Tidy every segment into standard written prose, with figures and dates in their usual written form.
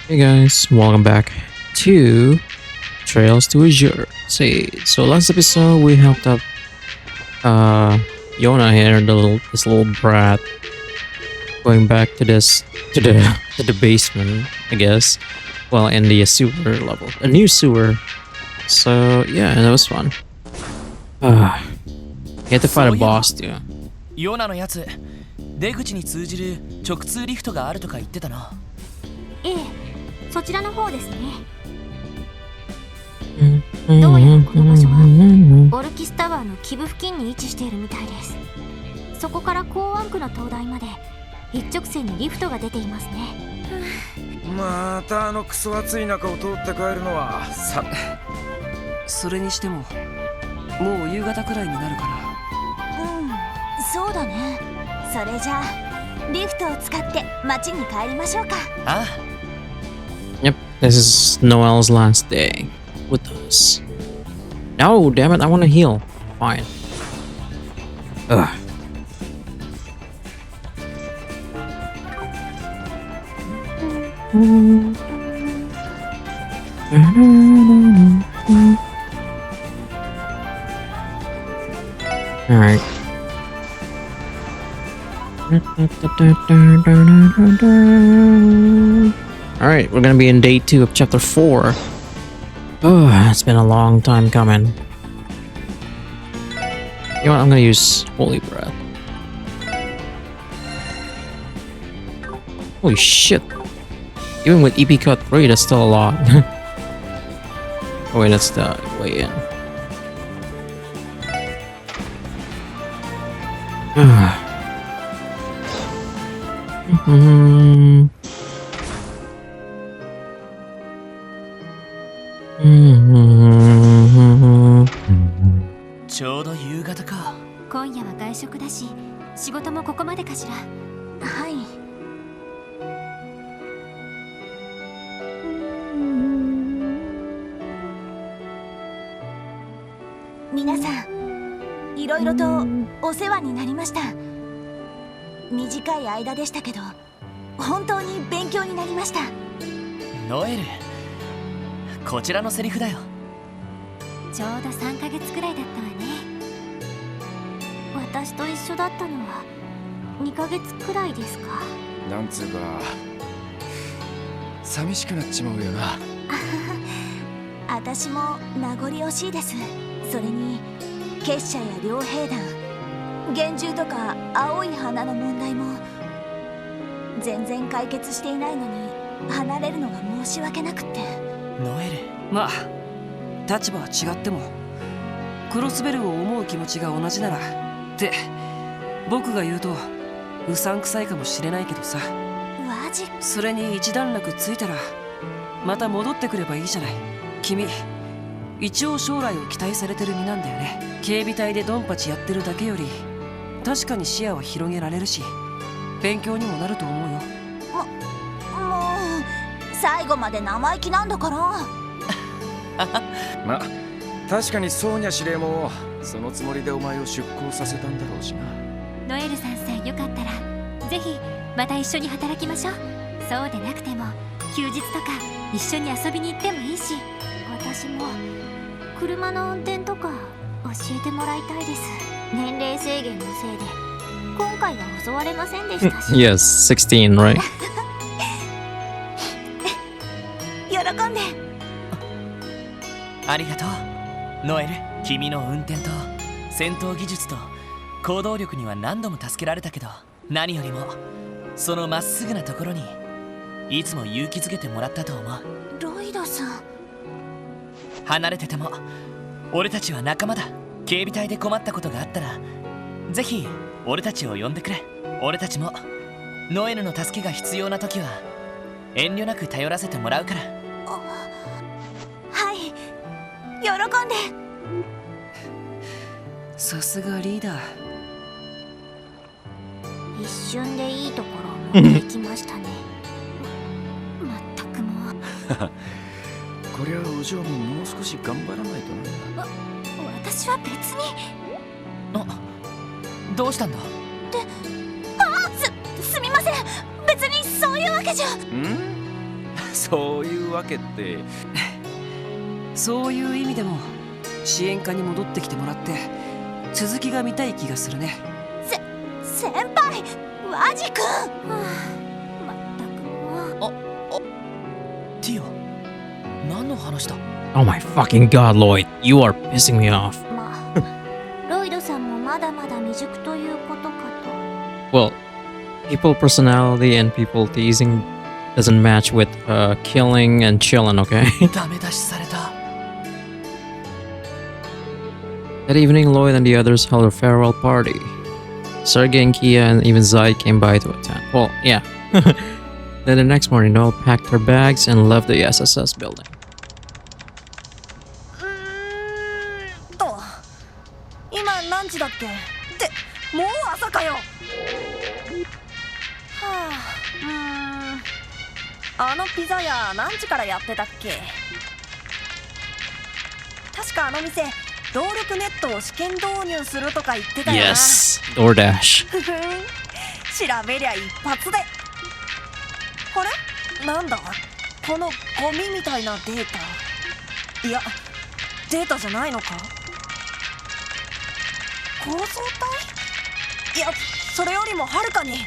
Hey guys, welcome back to Trails to Azure. So last episode we helped up Yona here, this little brat, going back to the basement, I guess. Well, in the sewer level, a new sewer. So yeah, that was fun. You had to fight a boss too. ヨナのやつ、出口に通じる直通リフトがあるとか言ってたな。ええ、そちらの方ですね。どうやらこの場所はオルキスタワーの基部付近に位置しているみたいです。そこから港湾区の灯台まで一直線にリフトが出ていますね。またあのクソ暑い中を通って帰るのはそれにしてももう夕方くらいになるから。そうだね。それじゃあリフトを使って街に帰りましょうか。ああ。Yep, this is Noel's last day with us. No, damn it, I want to heal. Fine. Ugh. Alright. Alright, we're gonna be in day 2 of chapter 4. Oh, it's been a long time coming. You know what? I'm gonna use Holy Breath. Holy shit. Even with EP cut 3, that's still a lot. Oh wait, that's the way in.ちょうど夕方か。今夜は外食だし、仕事もここまでかしら。はい。皆さん、いろいろとお世話になりました。短い間でしたけど、本当に勉強になりました。ノエル、こちらのセリフだよ。ちょうど3ヶ月くらいだったわね。私と一緒だったのは2ヶ月くらいですか。なんつうか寂しくなっちまうよな。私も名残惜しいです。それに結社や両兵団、幻獣とか青い花の問題も全然解決していないのに離れるのが申し訳なくって。ノエル、まあ立場は違ってもクロスベルを思う気持ちが同じならって僕が言うとうさんくさいかもしれないけどさ。マジ？それに一段落ついたらまた戻ってくればいいじゃない。君一応将来を期待されてる身なんだよね。警備隊でドンパチやってるだけより確かに視野は広げられるし勉強にもなると思うよ。もう最後まで生意気なんだから。ま、確かにソーニャ司令もそのつもりでお前を出向させたんだろうしな。ノエルさんさえよかったらぜひまた一緒に働きましょう。そうでなくても休日とか一緒に遊びに行ってもいいし、私も車の運転とか教えてもらいたいです。年齢制限のせいで今回は襲われませんでしたし。Yes, 16, right? 喜んで。ありがとうノエル。君の運転と戦闘技術と行動力には何度も助けられたけど、何よりもそのまっすぐなところにいつも勇気づけてもらったと思う。ロイドさん、離れてても俺たちは仲間だ。警備隊で困ったことがあったらぜひ俺たちを呼んでくれ。俺たちもノエルの助けが必要な時は遠慮なく頼らせてもらうから。はい、喜んで。さすがリーダー。一瞬でいいところを持ってきましたね。まったくもう。こりゃお嬢ももう少し頑張らないとな。私は別に。どうしたんだ？すみません。別にそういうわけじゃ。そういうわけって。そういう意味でも支援課に戻ってきてもらって続きが見たい気がするね。先輩ワジ君、まったくもう。ティオ、何の話だ？ Oh my fucking god, Lloyd. You are pissing me off. まあロイドさんもまだまだ未熟ということかと。 Well, people personality and people teasing doesn't match with killing and chilling, okay? ダメ出しされた。That evening, Lloyd and the others held a farewell party. Sergey and Kia and even Zaid came by to attend. Well, yeah. Then the next morning, Noel packed her bags and left the SSS building. 今何時だっけってもう朝かよ。はあ、あのピザ屋何時からやってたっけ。確かあの店動力ネットを試験導入するとか言ってたよな。 Yes, DoorDash. 調べりゃ一発で。あれなんだこのゴミみたいなデータ。いやデータじゃないのか。構造体。いやそれよりもはるかに。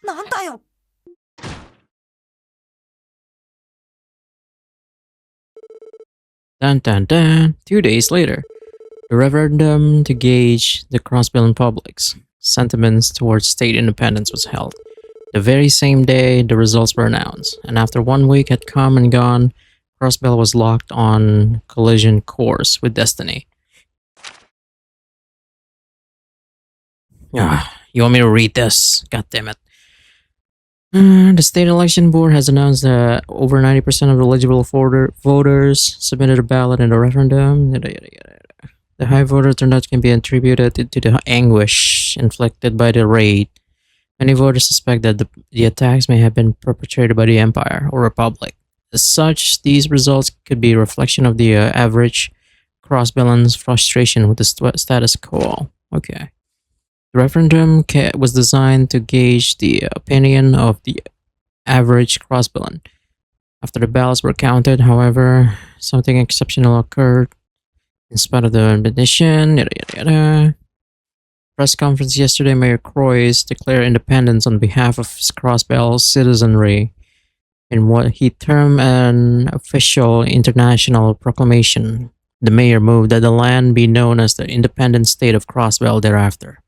なんだよ。Dun dun dun. 2 days later, the referendum to gauge the Crossbell public's sentiments towards state independence was held. The very same day, the results were announced, and after 1 week had come and gone, Crossbell was locked on collision course with destiny. You want me to read this? God damn it. The state election board has announced that over 90% of eligible voters submitted a ballot in the referendum. The high voter turnout can be attributed to the anguish inflicted by the raid. Many voters suspect that the attacks may have been perpetrated by the Empire or Republic. As such, these results could be a reflection of the average Crossbell's frustration with the status quo. Okay. The referendum was designed to gauge the opinion of the average Crossbellan. After the ballots were counted, however, something exceptional occurred. In spite of the admonition, press conference yesterday, Mayor Croix declared independence on behalf of his Crossbell citizenry in what he termed an official international proclamation. The mayor moved that the land be known as the independent state of Crossbell thereafter.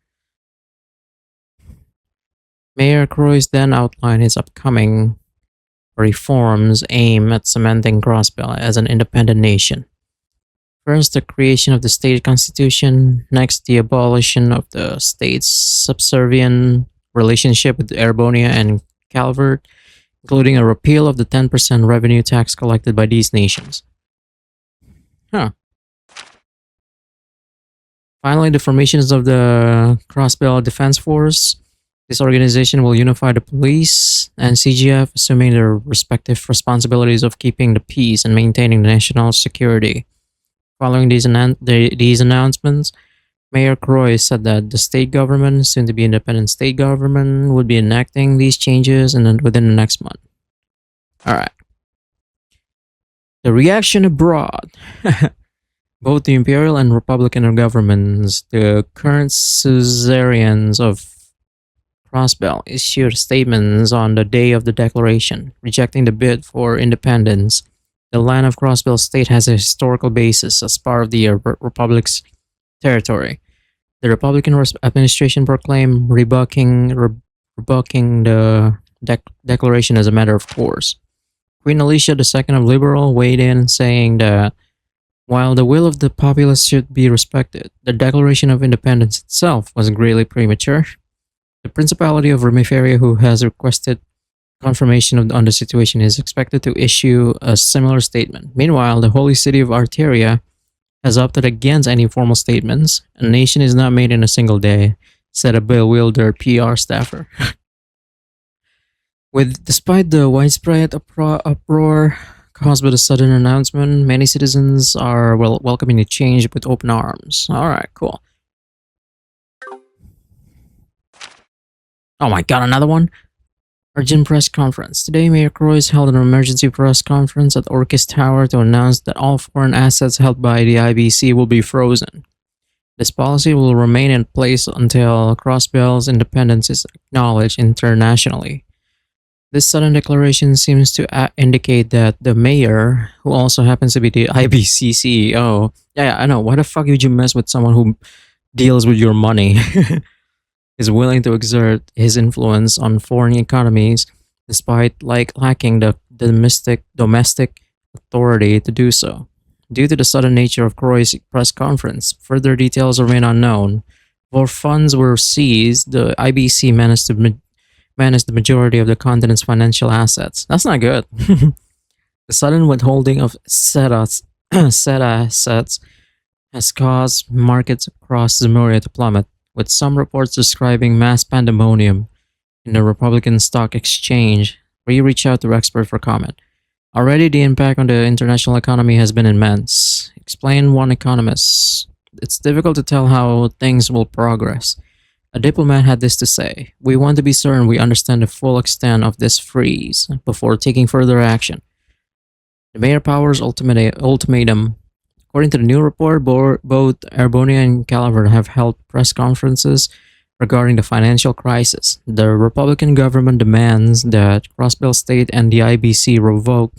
Mayor Croix then outlined his upcoming reforms aimed at cementing Crossbell as an independent nation. First, the creation of the state constitution. Next, the abolition of the state's subservient relationship with Erebonia and Calvert, including a repeal of the 10% revenue tax collected by these nations. Finally, the formations of the Crossbell Defense Force. This organization will unify the police and CGF, assuming their respective responsibilities of keeping the peace and maintaining national security. Following these announcements, Mayor Croix said that the state government, soon to be independent state government, would be enacting these changes within the next month. Alright. The reaction abroad. Both the imperial and republican governments, the current suzerains of Crossbell, issued statements on the day of the declaration, rejecting the bid for independence. The land of Crossbell State has a historical basis as part of the Republic's territory. The Republican administration proclaimed rebuking the declaration as a matter of course. Queen Alicia II of Liberal weighed in, saying that while the will of the populace should be respected, the Declaration of Independence itself was greatly premature. The Principality of Remiferia, who has requested confirmation on the situation, is expected to issue a similar statement. Meanwhile, the Holy City of Arteria has opted against any formal statements. A nation is not made in a single day, said a bewildered PR staffer. Despite the widespread uproar caused by the sudden announcement, many citizens are welcoming the change with open arms. Alright, cool. Oh my god, another one? Urgent press conference. Today, Mayor Croix held an emergency press conference at Orchis Tower to announce that all foreign assets held by the IBC will be frozen. This policy will remain in place until Crossbell's independence is acknowledged internationally. This sudden declaration seems to indicate that the mayor, who also happens to be the IBC CEO, yeah, I know, why the fuck would you mess with someone who deals with your money, is willing to exert his influence on foreign economies despite lacking the domestic authority to do so. Due to the sudden nature of Croy's press conference, further details remain unknown. Before funds were seized, the IBC managed the majority of the continent's financial assets. That's not good. The sudden withholding of said assets has caused markets across Zemuria to plummet, with some reports describing mass pandemonium in the Republican Stock Exchange, where you reach out to experts for comment. Already, the impact on the international economy has been immense. Explained one economist. It's difficult to tell how things will progress. A diplomat had this to say: "We want to be certain we understand the full extent of this freeze before taking further action." The Mayor Powers ultimatum. According to the new report, both Erbonia and Calaver have held press conferences regarding the financial crisis. The Republican government demands that Crossbell State and the IBC revoke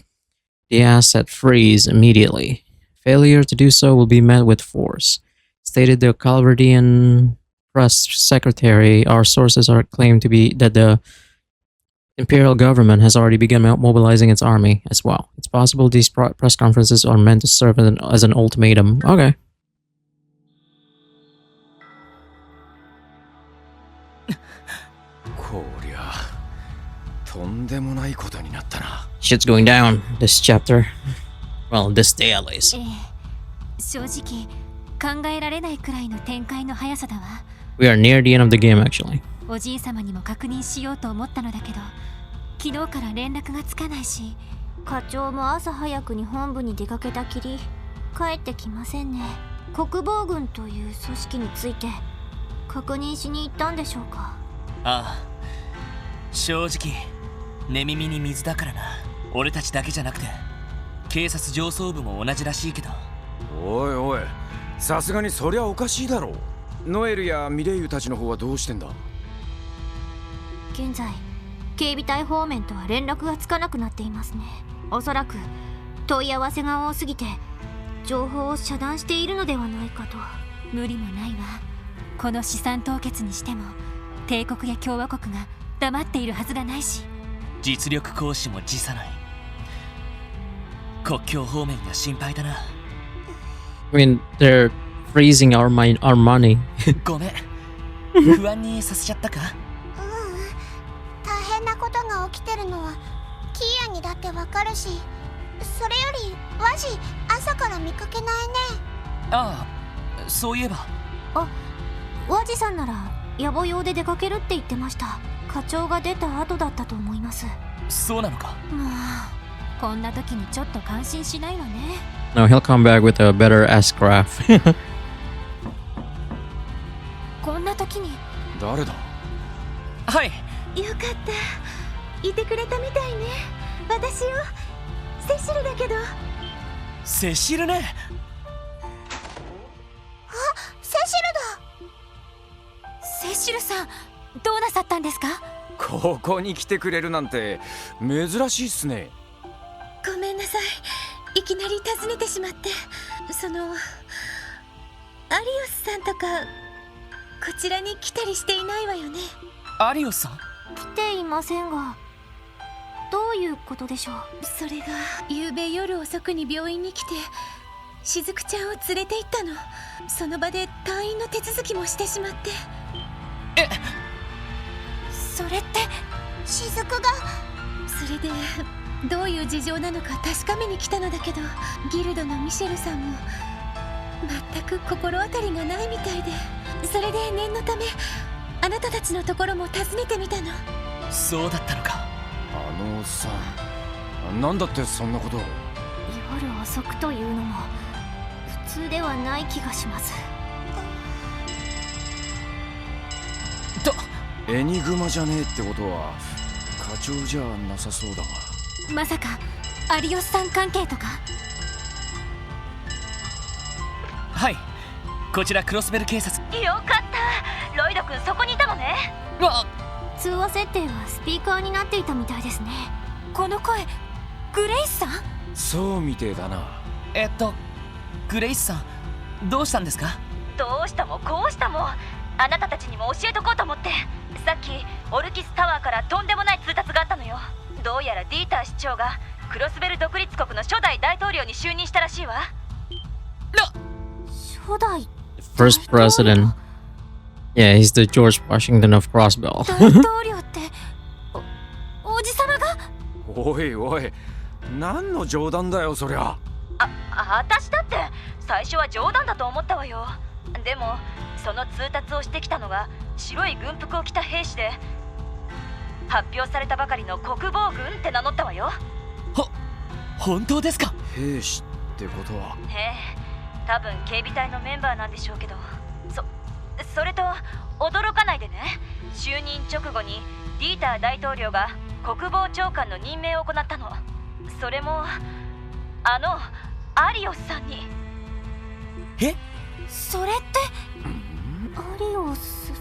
the asset freeze immediately. Failure to do so will be met with force, stated the Calverdian press secretary. Our sources are claimed to be that the imperial government has already begun mobilizing its army as well. It's possible these press conferences are meant to serve as an ultimatum. Okay. Shit's going down this chapter. Well, this day at least. 正直考えられないくらいの展開の速さだわ。 We are near the end of the game actually. おじいさまにも確認しようと思ったのだけど、昨日から連絡がつかないし、課長も朝早くに本部に出かけたきり帰ってきませんね。国防軍という組織について確認しに行ったんでしょうか。ああ、正直寝耳に水だからな。俺たちだけじゃなくて警察上層部も同じらしいけど。おいおい、さすがにそりゃおかしいだろう。ノエルやミレイユたちの方はどうしてんだ。現在警備隊方面とは連絡がつかなくなっていますね。おそらく問い合わせが多すぎて情報を遮断しているのではないかと。無理もないわ。この資産凍結にしても帝国や共和国が黙っているはずがないし、実力行使も辞さない。国境方面が心配だな。I mean, they're freezing our money. ごめん、不安にさせちゃったか。大変なことが起きてるのはキーヤにだってわかるし、それよりワジ朝から見かけないね。ああ、そういえば。あ、ワジさんなら野暮用で出かけるって言ってました。課長が出た後だったと思います。そうなのか。もうこんな時にちょっと感心しないわね。No, he'll come back with a better S-craft. こんな時に。誰だ。はい。よかった、いてくれたみたいね。私よ、セシルだけど。セシルね。あ、セシルだ。セシルさん、どうなさったんですか。ここに来てくれるなんて珍しいっすね。ごめんなさい、いきなり訪ねてしまって。アリオスさんとかこちらに来たりしていないわよね。アリオスさん。来ていませんが、どういうことでしょう。それが昨べ夜遅くに病院に来てしずくちゃんを連れて行ったの。その場で退院の手続きもしてしまって。え、それってしずくが。それでどういう事情なのか確かめに来たのだけど、ギルドのミシェルさんも全く心当たりがないみたいで、それで念のためあなたたちのところも訪ねてみたの。そうだったのか。あのおっさん、なんだってそんなことを。夜遅くというのも普通ではない気がします。エニグマじゃねえってことは課長じゃなさそうだが。まさか有吉さん関係とか？はい、こちらクロスベル警察。よかった、ロイド君そこにいたのね。通話設定はスピーカーになっていたみたいですね。この声、グレイスさん？そうみてえだな。グレイスさん、どうしたんですか？どうしたもこうしたも、あなたたちにも教えとこうと思って。さっきオルキスタワーからとんでもない通達があったのよ。どうやらディーター市長がクロスベル独立国の初代大統領に就任したらしいわ。初代 First president. Yeah, he's the George Washington of Crossbell. 大統領っておじさまが？おいおい、何の冗談だよそりゃ。私だって最初は冗談だと思ったわよ。でもその通達をしてきたのが白い軍服を着た兵士で、発表されたばかりの国防軍って名乗ったわよ。本当ですか？兵士ってことは。多分警備隊のメンバーなんでしょうけど、それと驚かないでね。就任直後にディーター大統領が国防長官の任命を行ったの。それもアリオスさんに。え？それってアリオス。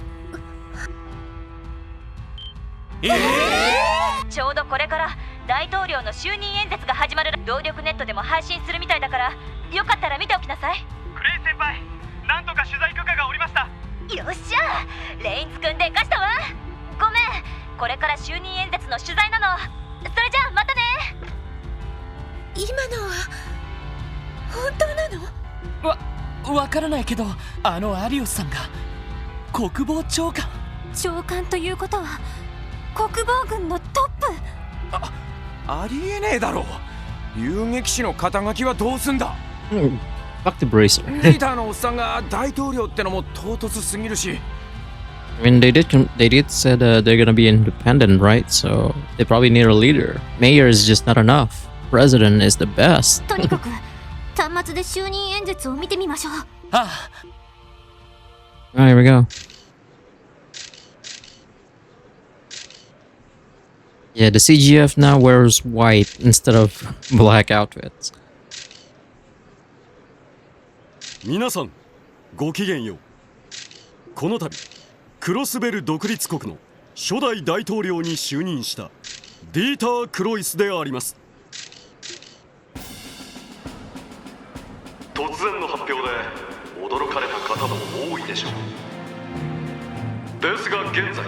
ちょうどこれから大統領の就任演説が始まる。動力ネットでも配信するみたいだから、よかったら見ておきなさい。クレイ先輩、なんとか取材許可が下りました。よっしゃ、レインズくんでかしたわ。ごめん、これから就任演説の取材なの。それじゃあまたね。今のは本当なの？わからないけど、アリオスさんが国防長官。長官ということは国防軍のトップ。ありえねえだろ。遊撃士の肩書きはどうすんだ。Fuck the bracer. リーダーのおっさんが大統領ってのも唐突すぎるし。I mean, they did said they're gonna be independent, right? So they probably need a leader. Mayor is just not enough. President is the best. とにかく端末で就任演説を見てみましょう。Here we go. Yeah, the CGF now wears white instead of black outfits. 皆さんごきげんよう。この度クロスベル独立国の初代大統領に就任したディーター・クロイスであります。突然の発表で驚かれた方も多いでしょう。ですが現在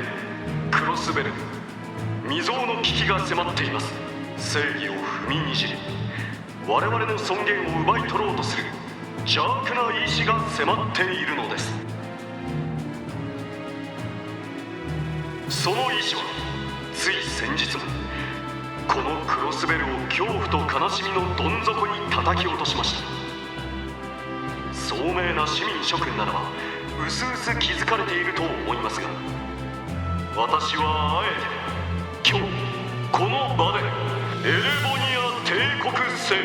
クロスベル未曾有の危機が迫っています。正義を踏みにじり我々の尊厳を奪い取ろうとする邪悪な意志が迫っているのです。その意志はつい先日もこのクロスベルを恐怖と悲しみのどん底に叩き落としました。聡明な市民諸君ならばうすうす気づかれていると思いますが、私はあえて今日この場でエレボニア帝国政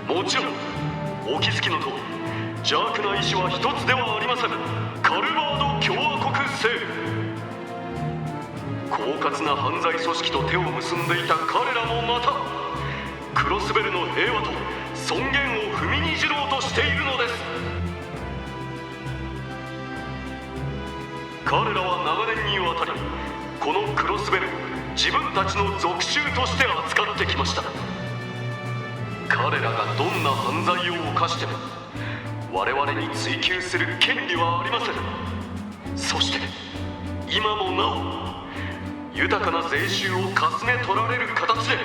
府、もちろんお気づきの通り邪悪な意志は一つではありません。カルバード共和国政府、狡猾な犯罪組織と手を結んでいた彼らもまたクロスベルの平和と尊厳を踏みにじろうとしているのです。彼らは長年にわたりこのクロスベルを自分たちの属州として扱ってきました。彼らがどんな犯罪を犯しても我々に追及する権利はありません。そして今もなお豊かな税収をかすめ取られる形で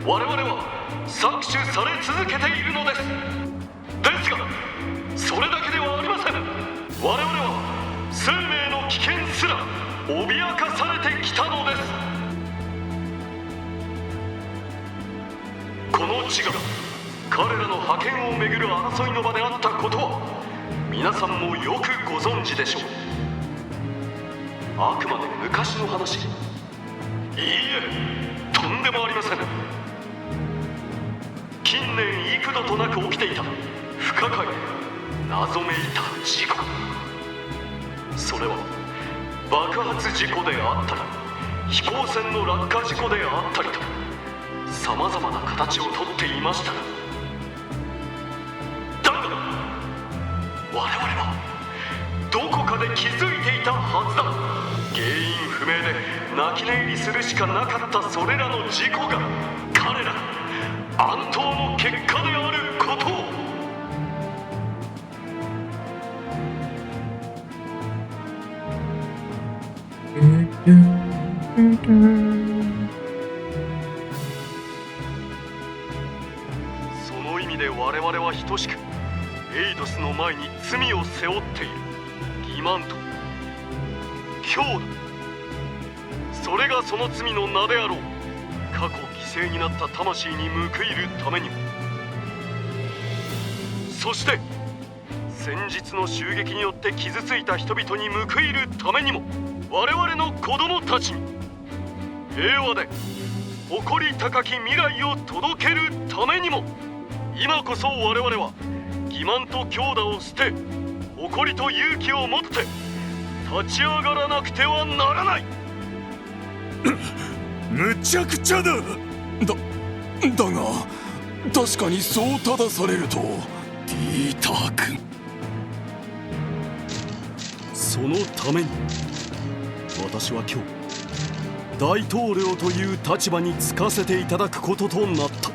我々は搾取され続けているのです。ですがそれだけではありません。我々は生命の危険すら脅かされてきたのです。この地が彼らの覇権をめぐる争いの場であったことは皆さんもよくご存知でしょう。あくまで昔の話。いいえ、とんでもありません。近年幾度となく起きていた不可解謎めいた事故。それは爆発事故であったり飛行船の落下事故であったりとさまざまな形をとっていました。だが我々はどこかで気づいていたはずだ。原因不明で泣き寝入りするしかなかったそれらの事故が彼ら暗闘の結果であることを。その意味で我々は等しくエイドスの前に罪を背負っている。欺瞞と強打、それがその罪の名であろう。過去犠牲になった魂に報いるためにも、そして先日の襲撃によって傷ついた人々に報いるためにも、我々の子供たちに平和で誇り高き未来を届けるためにも、今こそ我々は欺瞞と強打を捨て誇りと勇気を持って立ち上がらなくてはならない。むちゃくちゃだ。だが確かにそう正されるとピーター君。そのために私は今日大統領という立場に就かせていただくこととなった。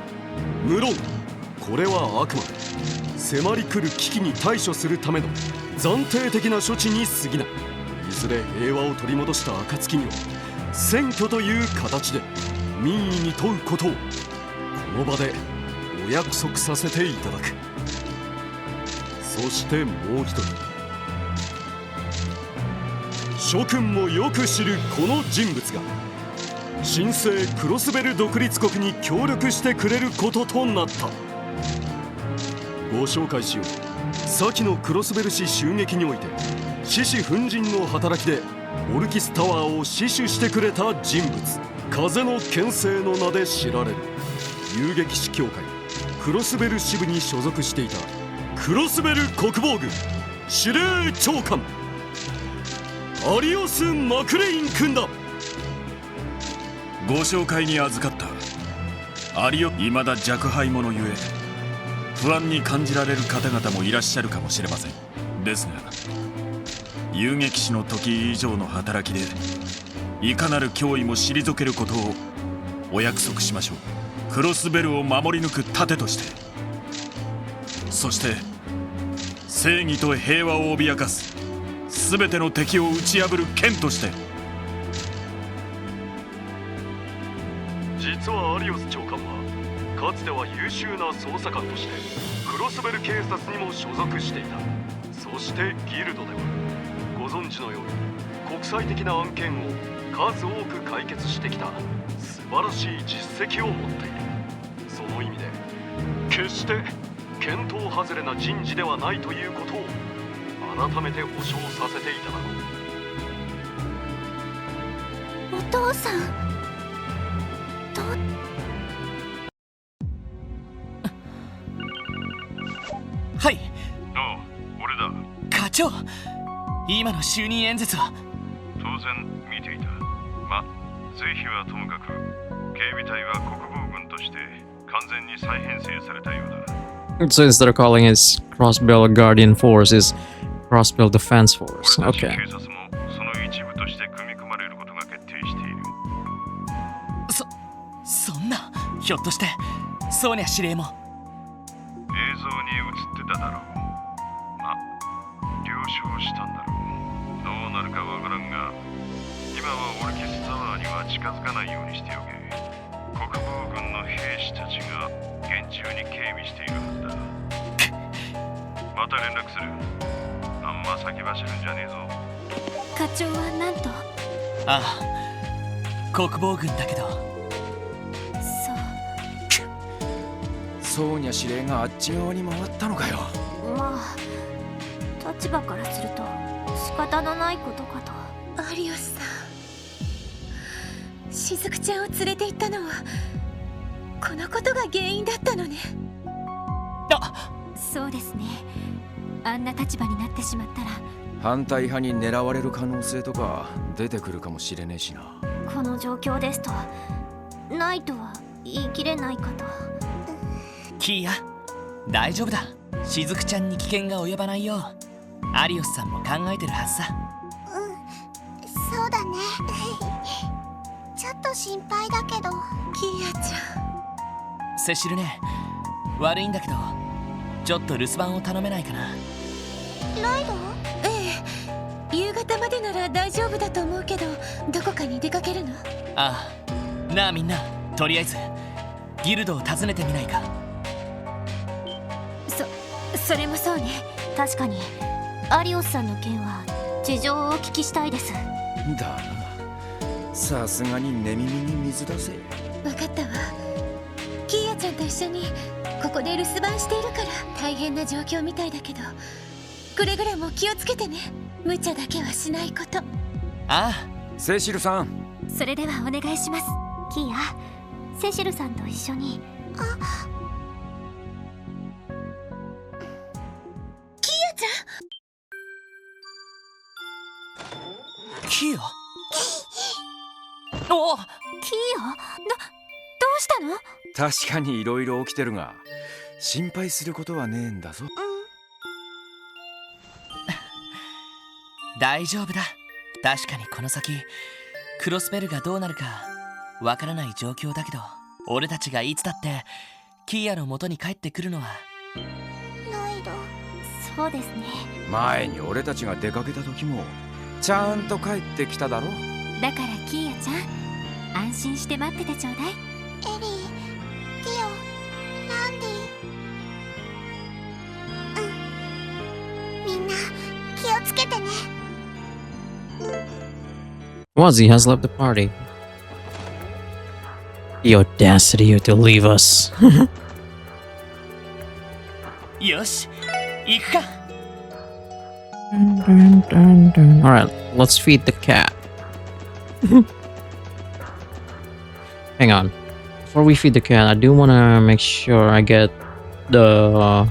無論これはあくまで迫り来る危機に対処するための暫定的な処置に過ぎない。いずれ平和を取り戻した暁には選挙という形で民意に問うことをこの場でお約束させていただく。そしてもう一人、諸君もよく知るこの人物が新生クロスベル独立国に協力してくれることとなった。ご紹介しよう。先のクロスベル市襲撃において獅子奮迅の働きでオルキスタワーを死守してくれた人物、風の剣聖の名で知られる遊撃士協会クロスベル支部に所属していたクロスベル国防軍司令長官アリオス・マクレイン君だ。ご紹介に預かった未だ若輩者ゆえ不安に感じられる方々もいらっしゃるかもしれません。ですが遊撃士の時以上の働きでいかなる脅威も退けることをお約束しましょう。クロスベルを守り抜く盾として、そして正義と平和を脅かす全ての敵を打ち破る剣として。実はアリオス長官はかつては優秀な捜査官としてクロスベル警察にも所属していた。そしてギルドではご存知のように国際的な案件を数多く解決してきた素晴らしい実績を持っている。その意味で決して見当外れな人事ではないということを改めて保証させていただこう。お父さんはい。ああ、俺だ。課長、今の就任演説は当然見ていた。ま、是非はともかく警備隊は国防軍として完全に再編成されたようだ。So instead of calling it Crossbell Guardian Force, is Crossbell Defense Force. 俺たち Okay. 警察もその一部として組み込まれることが決定している。そんな、ひょっとしてソーニャ司令も。映像に映ってただろう。ま、了承したんだろう。どうなるかわからんが、今はオルキスタワーには近づかないようにしておけ。国防軍の兵士たちが厳重に警備しているはずだ。また連絡する。あんま先走るんじゃねえぞ。課長はなんと。ああ、国防軍だけど。ソーニャ司令があっち側に回ったのかよ。まあ立場からすると仕方のないことかと。アリオスさん、しずくちゃんを連れて行ったのはこのことが原因だったのね。あ、そうですね。あんな立場になってしまったら反対派に狙われる可能性とか出てくるかもしれねえしな。この状況ですとないとは言い切れないかと。キーヤ大丈夫だ。しずくちゃんに危険が及ばないようアリオスさんも考えてるはずさ。そうだねちょっと心配だけど。キーヤちゃん。セシルね、悪いんだけどちょっと留守番を頼めないかな。ライド？ええ、夕方までなら大丈夫だと思うけど、どこかに出かけるの？ああ、なあみんな、とりあえずギルドを訪ねてみないか。それもそうね。確かにアリオスさんの件は事情をお聞きしたいです。だな、さすがに寝耳に水だぜ。分かったわ。キーヤちゃんと一緒にここで留守番しているから大変な状況みたいだけど、くれぐれも気をつけてね。無茶だけはしないこと。ああ、セシルさん。それではお願いします。キーヤ、セシルさんと一緒に。キーヤちゃん。キーヤおお、キーヤ、どうしたの？確かに色々起きてるが心配することはねえんだぞ。大丈夫だ。確かにこの先クロスベルがどうなるかわからない状況だけど、俺たちがいつだってキーヤの元に帰ってくるのは。ライド。そうですね。前に俺たちが出かけた時もちゃんと帰ってきただろ。だからキーヤちゃん、安心して待っててちょうだい。エリー、ティオ、ランディ。みんな気をつけてね。Wazzy has left the party. The audacity to leave us. よし、行くか。Alright, let's feed the cat. Hang on. Before we feed the cat, I do want to make sure I get the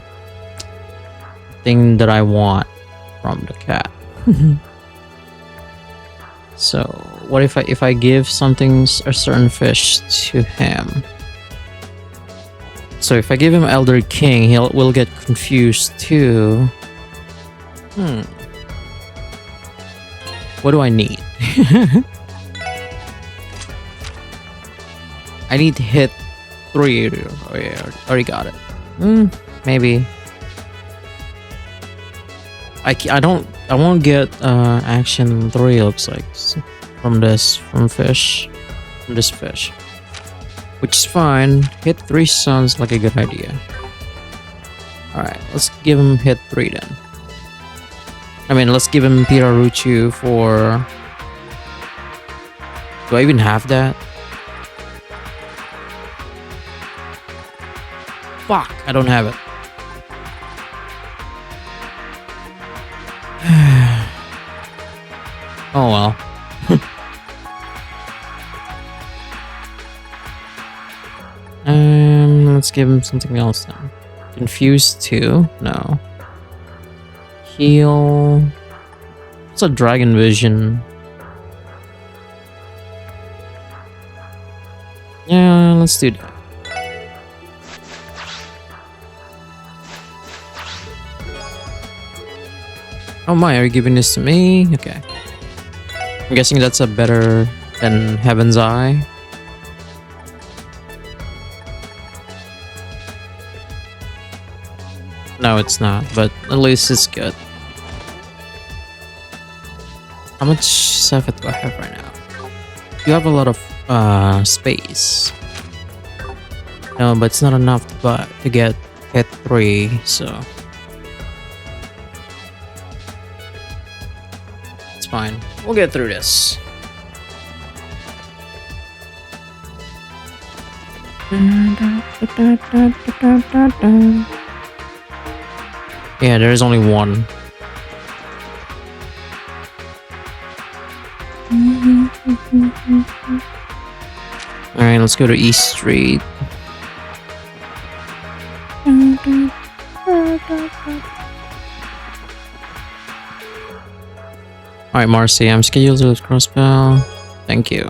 thing that I want from the cat. So, what if I give something, a certain fish to him? So if I give him Elder King, will get confused too. What do I need? I need to hit 3. Oh yeah, already got it. Maybe. I won't get action 3 looks like from this fish. Which is fine. Hit 3 sounds like a good idea. Alright, let's give him hit 3 then. I mean, let's give him Piraruchu for... Do I even have that? Fuck, I don't have it. Oh well. Let's give him something else then. Confused 2? No. Heal. What's a dragon vision? Yeah, let's do that. Oh my, are you giving this to me? Okay. I'm guessing that's a better than Heaven's Eye. No, it's not, but at least it's good. How much Sephet do I have right now? You have a lot of space. No, but it's not enough to get hit 3, so it's fine. We'll get through this. Yeah, there is only one. Alright, let's go to East Street. Alright, Marcy, I'm scheduled to Crossbell. Thank you.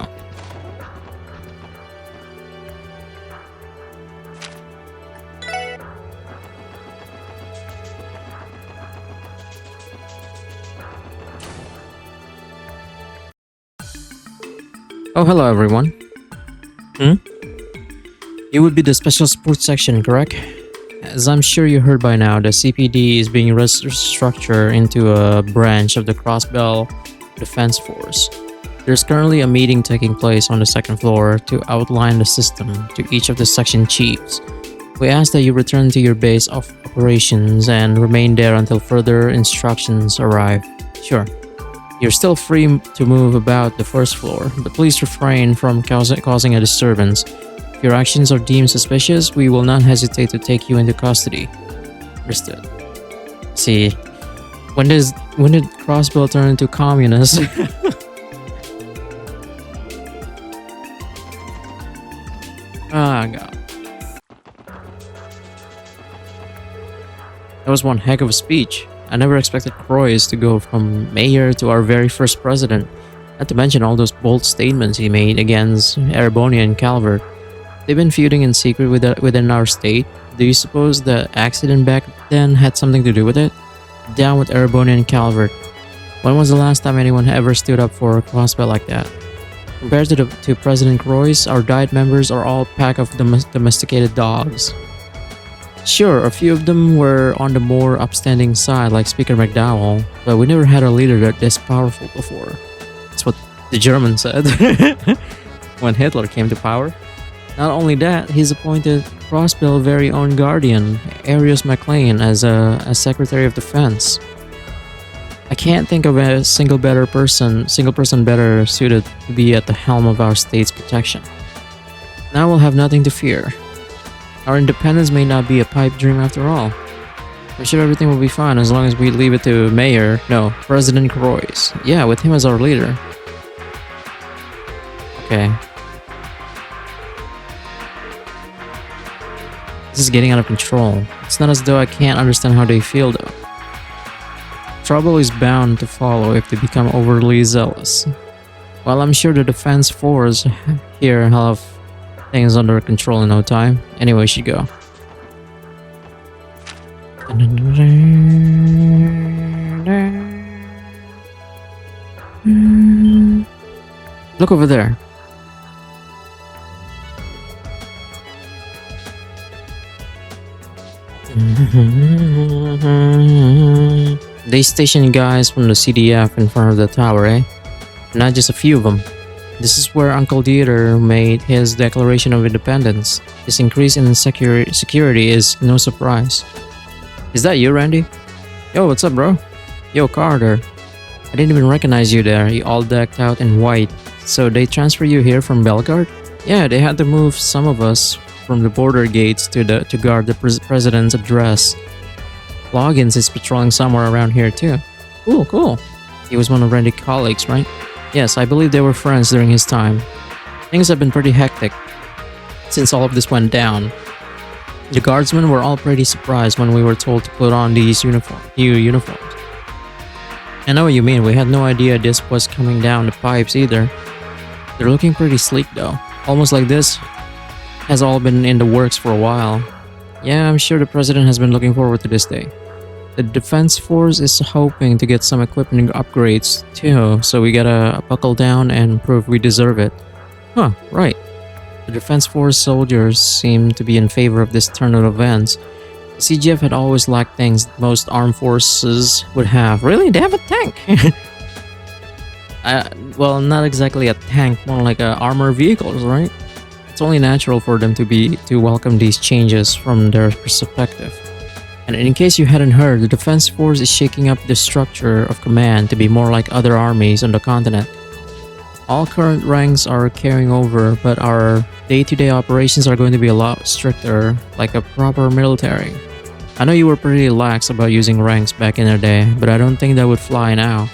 Oh, hello everyone. You would be the special sports section, correct? As I'm sure you heard by now, the CPD is being restructured into a branch of the Crossbell Defense Force. There's currently a meeting taking place on the second floor to outline the system to each of the section chiefs. We ask that you return to your base of operations and remain there until further instructions arrive. Sure. You're still free to move about the first floor, but please refrain from causing a disturbance. If your actions are deemed suspicious, we will not hesitate to take you into custody. Understood. See, when did Crossbell turn into communist? Ah, God. That was one heck of a speech. I never expected Croix to go from mayor to our very first president. Not to mention all those bold statements he made against Erebonia and Calvert. They've been feuding in secret within our state. Do you suppose the accident back then had something to do with it? Down with Erebonia and Calvert. When was the last time anyone ever stood up for Crossbell like that? Compared to President Croix, our Diet members are all a pack of domesticated dogs. Sure, a few of them were on the more upstanding side like Speaker McDowell, but we never had a leader that this powerful before. That's what the Germans said when Hitler came to power. Not only that, he's appointed Crossbell's very own guardian, Arius MacLean, as Secretary of Defense. I can't think of a single person better suited to be at the helm of our state's protection. Now we'll have nothing to fear. Our independence may not be a pipe dream after all. I'm sure everything will be fine as long as we leave it to President Croix. Yeah, with him as our leader. Okay. This is getting out of control. It's not as though I can't understand how they feel though. Trouble is bound to follow if they become overly zealous. While I'm sure the defense force here will have things under control in no time. Anyway, we should go. Look over there. They stationed guys from the CDF in front of the tower, eh? Not just a few of them. This is where Uncle Dieter made his Declaration of Independence. This increase in security is no surprise. Is that you, Randy? Yo, what's up, bro? Yo, Carter. I didn't even recognize you there. You all decked out in white. So they transferred you here from Belgard? Yeah, they had to move some of us from the border gates to guard the president's address. Loggins is patrolling somewhere around here too. Cool. He was one of Randy's colleagues, right? Yes, I believe they were friends during his time. Things have been pretty hectic since all of this went down. The guardsmen were all pretty surprised when we were told to put on these new uniforms. I know what you mean, we had no idea this was coming down the pipes either. They're looking pretty sleek though. Almost like this has all been in the works for a while. Yeah, I'm sure the president has been looking forward to this day. The defense force is hoping to get some equipment upgrades too, so we gotta buckle down and prove we deserve it. Huh, right. The defense force soldiers seem to be in favor of this turn of events. The CGF had always lacked things most armed forces would have. Really? They have a tank? Well, not exactly a tank, more like armored vehicles, right? It's only natural for them to welcome these changes from their perspective. And in case you hadn't heard, the defense force is shaking up the structure of command to be more like other armies on the continent. All current ranks are carrying over, but our day-to-day operations are going to be a lot stricter, like a proper military. I know you were pretty lax about using ranks back in the day, but I don't think that would fly now.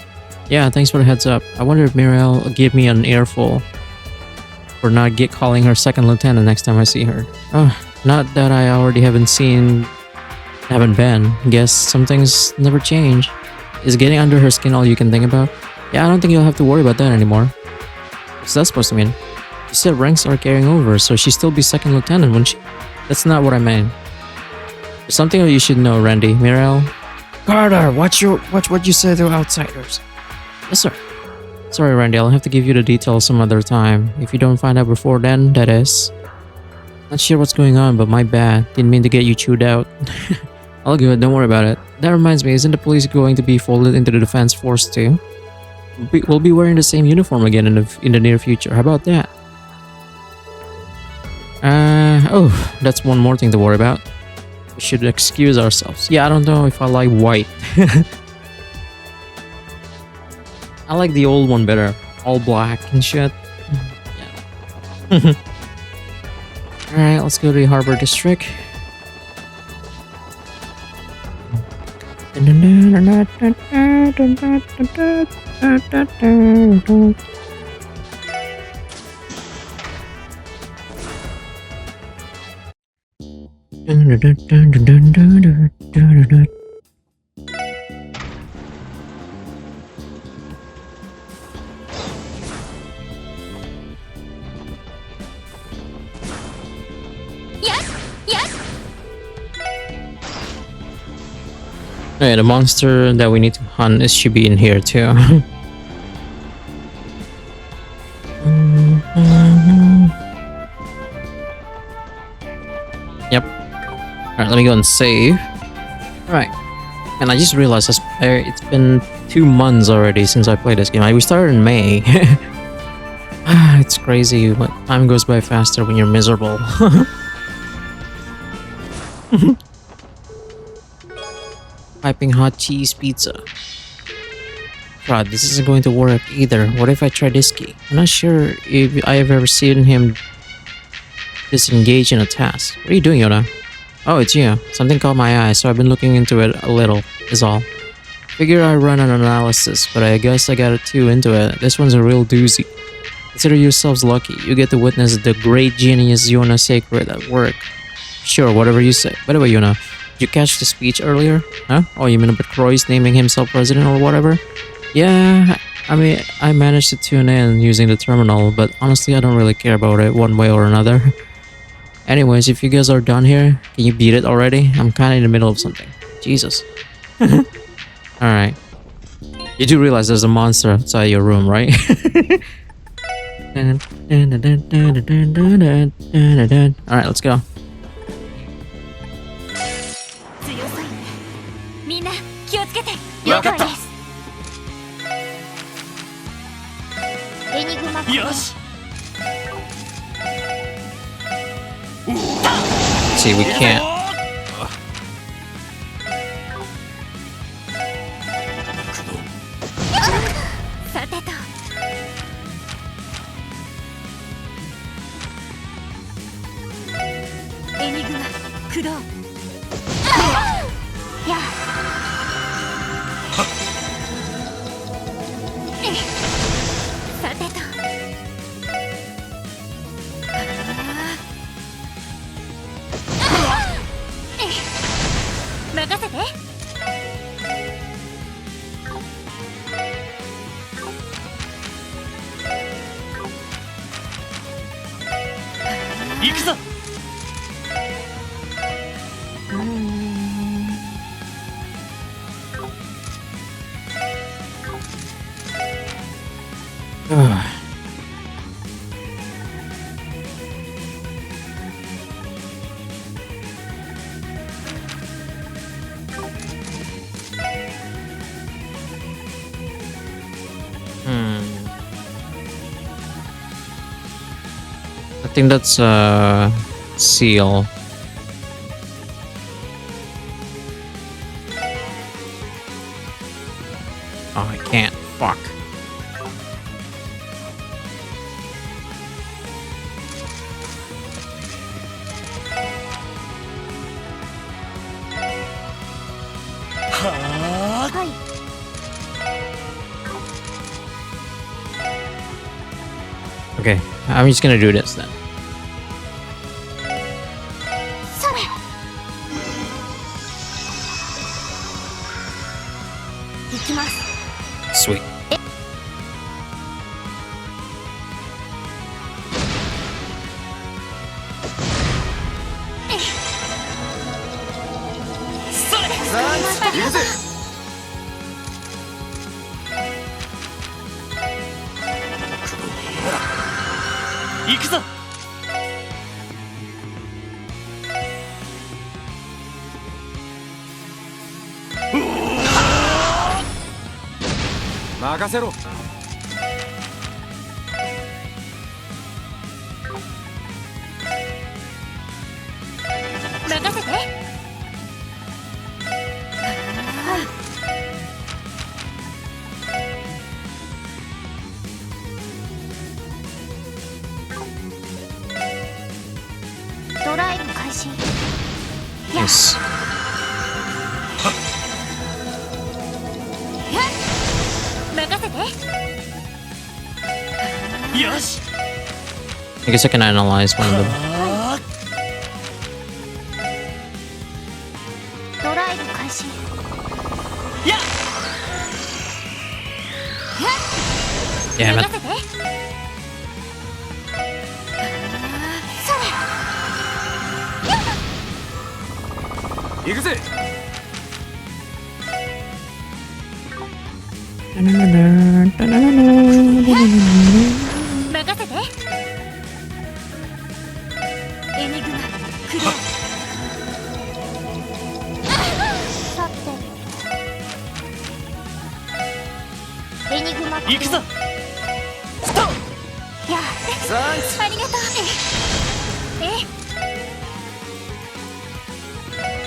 Yeah, thanks for the heads up. I wonder if Muriel will give me an earful for not calling her second lieutenant next time I see her. Not that I already haven't been. Guess some things never change. Is getting under her skin all you can think about? Yeah, I don't think you'll have to worry about that anymore. What's that supposed to mean? You said ranks are carrying over, so she'd still be second lieutenant, wouldn't she? That's not what I meant. There's something that you should know, Randy. Mirel? Carter, watch what you say to outsiders. Yes, sir. Sorry, Randy, I'll have to give you the details some other time. If you don't find out before then, that is. Not sure what's going on, but my bad. Didn't mean to get you chewed out. All good, don't worry about it. That reminds me, isn't the police going to be folded into the defense force too? We'll be wearing the same uniform again in the near future. How about that? Oh, that's one more thing to worry about. We should excuse ourselves. Yeah, I don't know if I like white. I like the old one better. All black and shit. Yeah. Alright, let's go to the Harbor District. Yeah, the monster that we need to hunt should be in here too. Yep. Alright, let me go and save. Alright. And I just realized it's been 2 months already since I played this game. We started in May. It's crazy, but time goes by faster when you're miserable. Piping hot cheese pizza. God, this isn't going to work either. What if I try this key? I'm not sure if I have ever seen him disengage in a task. What are you doing, Yoda? Oh, it's you. Something caught my eye, so I've been looking into it a little, is all. Figure I run an analysis, but I guess I got too into it. This one's a real doozy. Consider yourselves lucky. You get to witness the great genius Yona Sacred at work. Sure, whatever you say. By the way, Yona, did you catch the speech earlier? Huh? Oh, you mean about Croy's naming himself president or whatever? Yeah, I mean, I managed to tune in using the terminal, but honestly, I don't really care about it one way or another. Anyways, if you guys are done here, can you beat it already? I'm kinda in the middle of something. Jesus. Alright. You do realize there's a monster outside your room, right? Alright, let's go. 強そうみんな気をつけてわかったですエニグマよし See, we can't. さてとエニグマ駆動やさてと任せて行くぞ I think that's a seal. Oh, I can't. Fuck. Okay, I'm just gonna do this then. それ行きます Sweet. 行くぞ。任せろ。任せて。ドライブ開始。Yes. 任せて。よし。 I guess I can analyze one of them. ドライブ開始。やっ。 Damn 任 it. せて。行くぜ。任せて。エニグマクリア。さてエニグマクリア。行くぞ。やサンありがとう。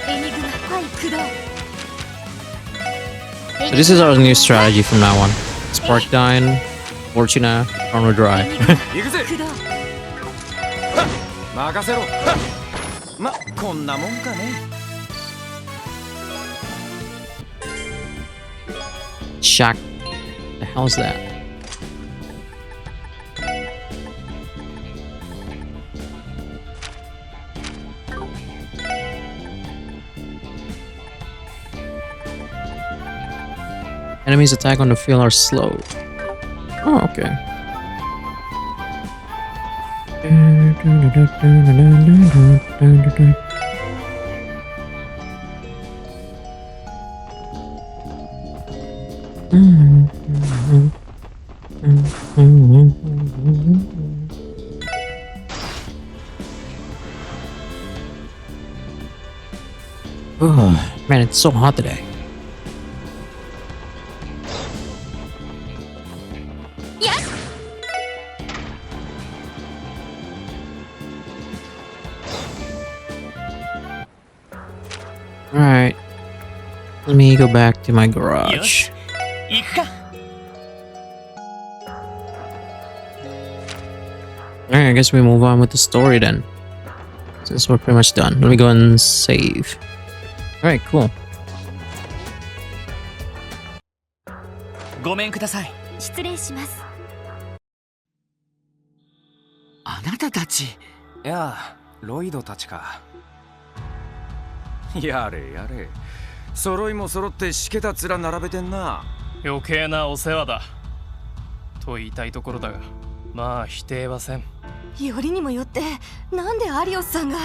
エニグマはいクロー。 So this is our new strategy from now on. Sparkdyne, Fortuna, Chrono Dry. 行くぜ。クロー。任せろ。ま、こんなもんかね。Shack. The hell's that? Enemies attack on the field are slow. Oh, okay. Oh, man, it's so hot today. Alright. Let me go back to my よ garage. し。行くか。 Alright, I guess we move on with the story then. Since we're pretty much done. Let me go and save. Alright, cool. ごめんください。失礼します。あなたたち。いや、ロイドたちか。やれやれ。揃いも揃ってしけた面並べてんな。余計なお世話だと言いたいところだが、まあ否定はせん。よりにもよってなんでアリオスさんが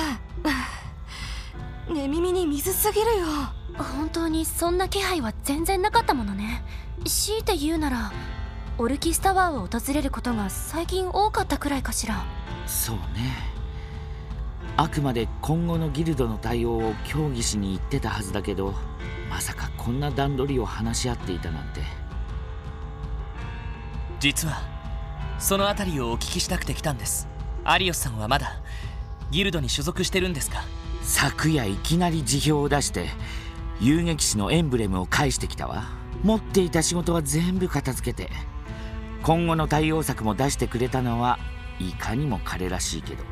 寝耳に水すぎるよ。本当にそんな気配は全然なかったものね。強いて言うならオルキスタワーを訪れることが最近多かったくらいかしら。そうね。あくまで今後のギルドの対応を協議しに行ってたはずだけど、まさかこんな段取りを話し合っていたなんて。実はそのあたりをお聞きしたくて来たんです。アリオスさんはまだギルドに所属してるんですか？昨夜いきなり辞表を出して遊撃士のエンブレムを返してきたわ。持っていた仕事は全部片付けて、今後の対応策も出してくれたのはいかにも彼らしいけど。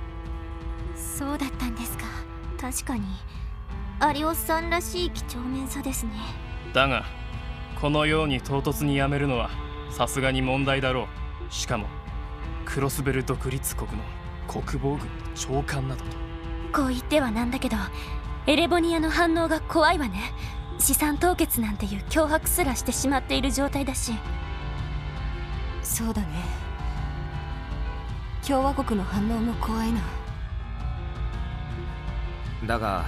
そうだったんですか。確かにアリオスさんらしい几帳面さですね。だがこのように唐突に辞めるのはさすがに問題だろう。しかもクロスベル独立国の国防軍長官などと。こう言ってはなんだけどエレボニアの反応が怖いわね。資産凍結なんていう脅迫すらしてしまっている状態だし。そうだね。共和国の反応も怖いな。だが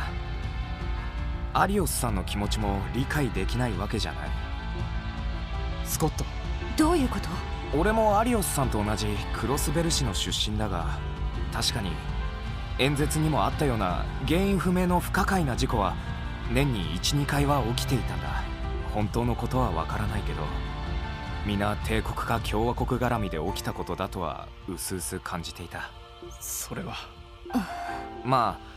アリオスさんの気持ちも理解できないわけじゃない。スコット、どういうこと？俺もアリオスさんと同じクロスベル市の出身だが、確かに演説にもあったような原因不明の不可解な事故は年に 1,2 回は起きていたんだ。本当のことはわからないけど、皆帝国か共和国絡みで起きたことだとは薄々感じていた。それはまあ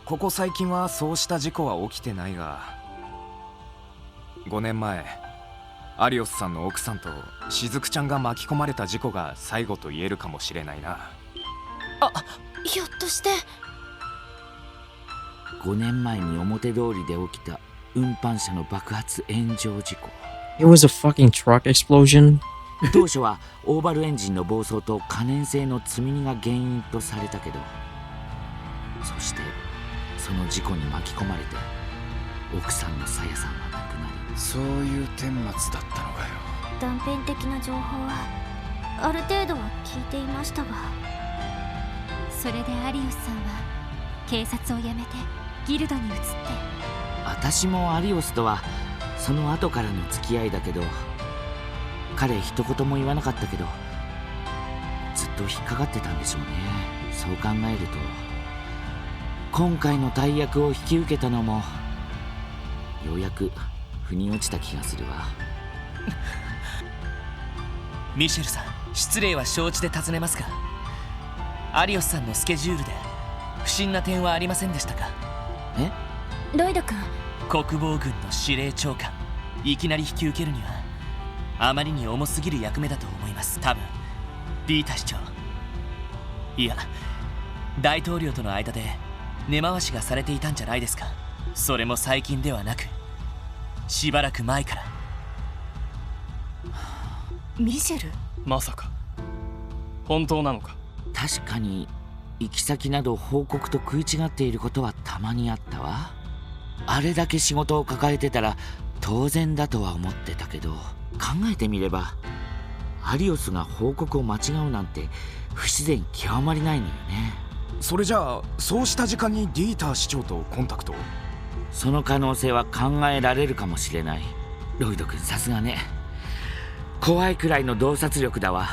ここ最近はそうした事故は起きてないが、5年前アリオスさんの奥さんとしずくちゃんが巻き込まれた事故が最後と言えるかもしれないな。ひょっとして5年前に表通りで起きた運搬車の爆発炎上事故。 It was a fucking truck explosion. 当初はオーバルエンジンの暴走と可燃性の積み荷が原因とされたけど、そしてその事故に巻き込まれて奥さんのさやさんは亡くなり、そういう顛末だったのかよ。断片的な情報はある程度は聞いていましたが、それでアリオスさんは警察を辞めてギルドに移って。私もアリオスとはその後からの付き合いだけど、彼一言も言わなかったけどずっと引っかかってたんでしょうね。そう考えると今回の大役を引き受けたのもようやく腑に落ちた気がするわ。ミシェルさん、失礼は承知で尋ねますが、アリオスさんのスケジュールで不審な点はありませんでしたか？ロイド君、国防軍の司令長官、いきなり引き受けるにはあまりに重すぎる役目だと思います。多分リータ市長、いや大統領との間で根回しがされていたんじゃないですか？それも最近ではなくしばらく前から。ミシェル、まさか本当なのか？確かに行き先など報告と食い違っていることはたまにあったわ。あれだけ仕事を抱えてたら当然だとは思ってたけど、考えてみればアリオスが報告を間違うなんて不自然極まりないのよね。それじゃあそうした時間にディーター市長とコンタクトを？その可能性は考えられるかもしれない。ロイド君、さすがね。怖いくらいの洞察力だわ。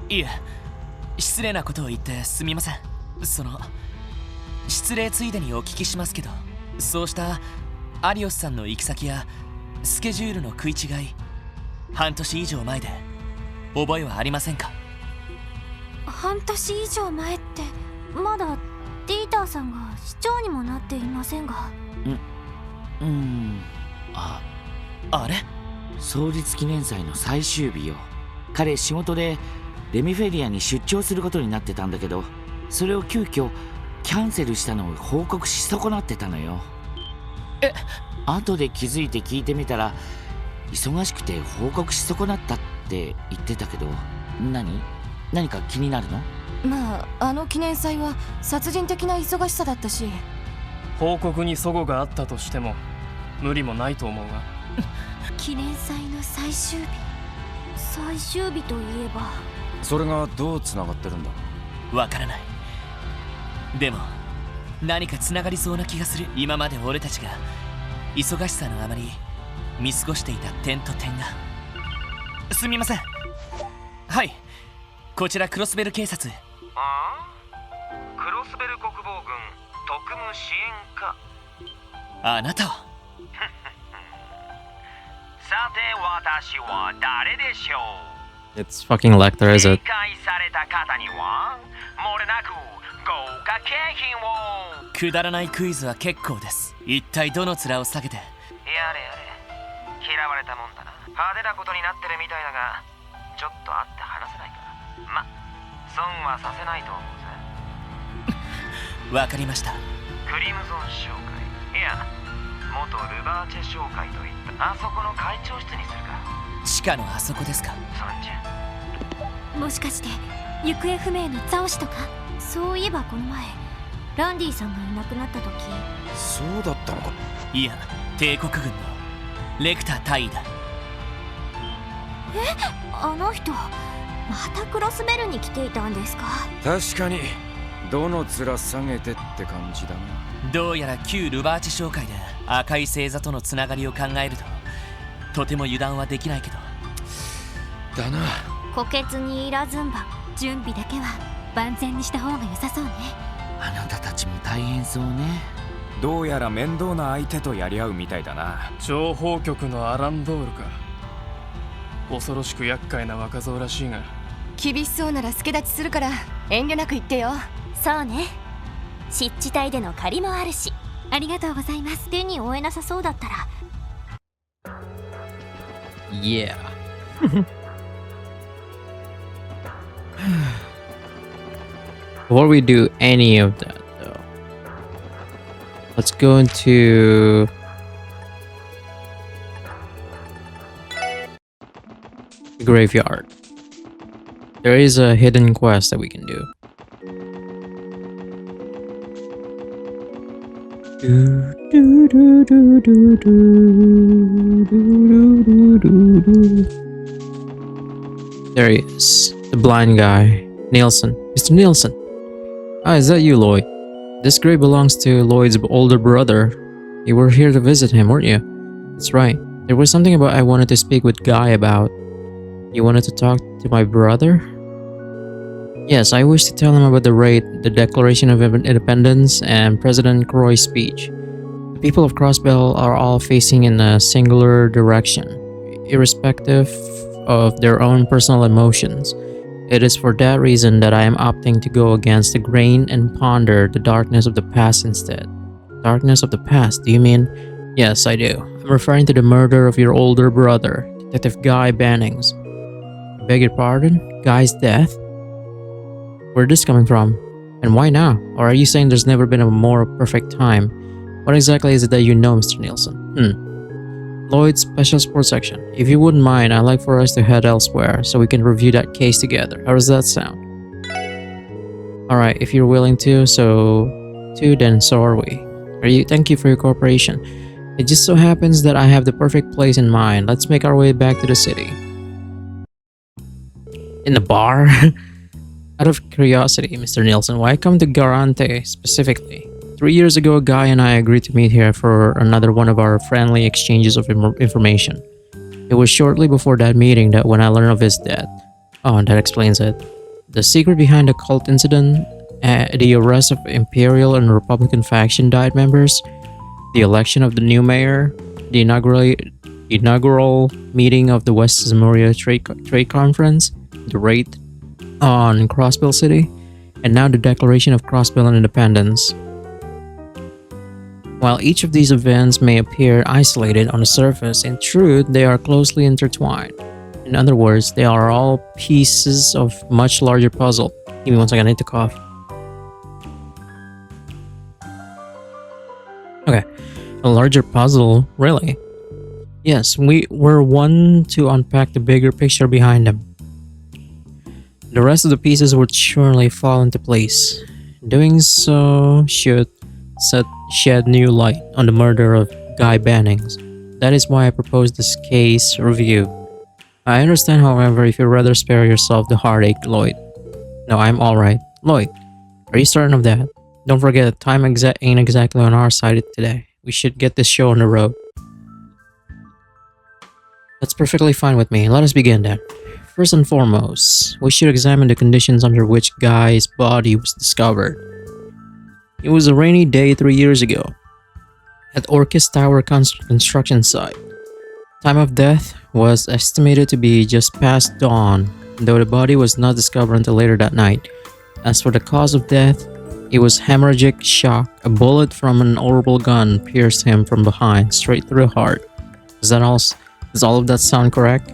いえ、失礼なことを言ってすみません。失礼ついでにお聞きしますけど、そうしたアリオスさんの行き先やスケジュールの食い違い、半年以上前で覚えはありませんか？半年以上前ってまだディーターさんが市長にもなっていませんが。あれ？創立記念祭の最終日よ。彼仕事でレミフェリアに出張することになってたんだけど、それを急遽キャンセルしたのを報告し損なってたのよ。後で気づいて聞いてみたら、忙しくて報告し損なったって言ってたけど、何か気になるの？まああの記念祭は殺人的な忙しさだったし。報告に齟齬があったとしても無理もないと思うが。記念祭の最終日といえば。それがどうつながってるんだ？わからない。でも何かつながりそうな気がする。今まで俺たちが忙しさのあまり見過ごしていた点と点が。すみません。はい、こちらクロスベル警察。クロスベル国防軍特務支援課。あなたは？さて私は誰でしょう？ It's fucking Lecter, is 正 it? 解された方には漏れなく豪華景品を。くだらないクイズは結構です。一体どの面を下げて？やれやれ、嫌われたもんだな。派手なことになってるみたいだが、ちょっと会って話せないか。ま、損はさせないと思うぜ。わかりました。クリムゾン商会、いや元ルバーチェ商会といったあそこの会長室にするか。地下のあそこですか？そんじゃ。もしかして行方不明のザオシとか？そういえばこの前ランディさんがいなくなった時。そうだったのか。いや、帝国軍のレクター大尉だ。あの人またクロスベルに来ていたんですか？確かにどの面下げてって感じだな。どうやら旧ルバーチ商会で赤い星座とのつながりを考えるととても油断はできないけど、だな。虎穴にいらずんば準備だけは万全にした方が良さそうね。あなたたちも大変そうね。どうやら面倒な相手とやり合うみたいだな。諜報局のアランドールか。恐ろしく厄介な若造らしいが。厳しそうなら助立ちするから遠慮なく言ってよ。そうね、湿地帯での借りもあるし。ありがとうございます。手に負えなさそうだったら。Yeah. Before we do any of that, though, let's go into the graveyard. There is a hidden quest that we can do. There he is, the blind guy, Nielsen. Mr. Nielsen. Ah, is that you, Lloyd? This grave belongs to Lloyd's older brother. You were here to visit him, weren't you? That's right. There was something about I wanted to speak with Guy about. You wanted to talk to my brother? Yes, I wish to tell him about the raid, the Declaration of Independence, and President Croy's speech. The people of Crossbell are all facing in a singular direction, irrespective of their own personal emotions. It is for that reason that I am opting to go against the grain and ponder the darkness of the past instead. Darkness of the past, do you mean? Yes, I do. I'm referring to the murder of your older brother, Detective Guy Bannings. I beg your pardon? Guy's death? Where's this coming from? And why now? Or are you saying there's never been a more perfect time? What exactly is it that you know, Mr. Nielsen? Lloyd's Special Sports Section. If you wouldn't mind, I'd like for us to head elsewhere so we can review that case together. How does that sound? Alright, if you're willing to, then so are we. Thank you for your cooperation. It just so happens that I have the perfect place in mind. Let's make our way back to the city. In the bar? Out of curiosity, Mr. Nielsen, why come to Garante specifically? 3 years ago, Guy and I agreed to meet here for another one of our friendly exchanges of information. It was shortly before that meeting that when I learned of his death. Oh, that explains it. The secret behind the cult incident, the arrest of Imperial and Republican faction died members, the election of the new mayor, the inaugural meeting of the West Zamoria Trade Conference, the raid on Crossbell City, and now the declaration of Crossbell Independence. While each of these events may appear isolated on the surface, in truth, they are closely intertwined. In other words, they are all pieces of much larger puzzle. Give me one second, I need to cough. Okay, a larger puzzle, really? Yes, we're one to unpack the bigger picture behind them. The rest of the pieces would surely fall into place. Doing so should shed new light on the murder of Guy Bannings. That is why I propose this case review. I understand, however, if you'd rather spare yourself the heartache, Lloyd. No, I'm alright. Lloyd, are you certain of that? Don't forget, time ain't exactly on our side today. We should get this show on the road. That's perfectly fine with me. Let us begin then. First and foremost, we should examine the conditions under which Guy's body was discovered. It was a rainy day 3 years ago at Orchis Tower construction site. Time of death was estimated to be just past dawn, though the body was not discovered until later that night. As for the cause of death, it was hemorrhagic shock. A bullet from an orbital gun pierced him from behind, straight through the heart. Does all of that sound correct?